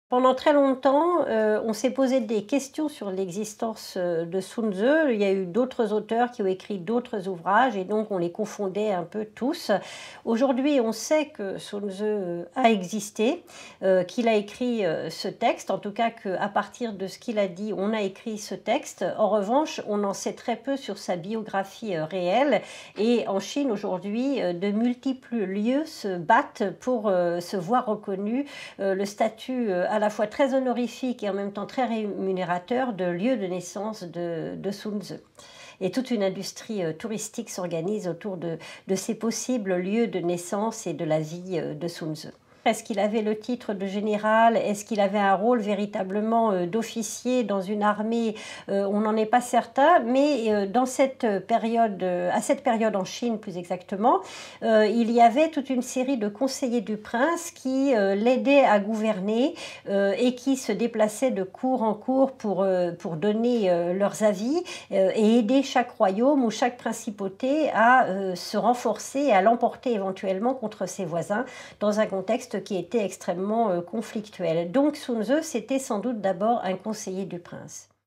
Pendant très longtemps, on s'est posé des questions sur l'existence, de Sun Tzu. Il y a eu d'autres auteurs qui ont écrit d'autres ouvrages et donc on les confondait un peu tous. Aujourd'hui, on sait que Sun Tzu, a existé, qu'il a écrit, ce texte, en tout cas qu'à partir de ce qu'il a dit, on a écrit ce texte. En revanche, on en sait très peu sur sa biographie, réelle et en Chine aujourd'hui, de multiples lieux se battent pour, se voir reconnu, le statut, à la fois très honorifique et en même temps très rémunérateur de lieu de naissance de Sun Tzu. Et toute une industrie touristique s'organise autour de ces possibles lieux de naissance et de la vie de Sun Tzu. Est-ce qu'il avait le titre de général? Est-ce qu'il avait un rôle véritablement d'officier dans une armée? On n'en est pas certain, mais dans cette période, à cette période en Chine plus exactement, il y avait toute une série de conseillers du prince qui l'aidaient à gouverner et qui se déplaçaient de cour en cour pour donner leurs avis et aider chaque royaume ou chaque principauté à se renforcer et à l'emporter éventuellement contre ses voisins dans un contexte qui était extrêmement conflictuel. Donc Sun Tzu, c'était sans doute d'abord un conseiller du prince.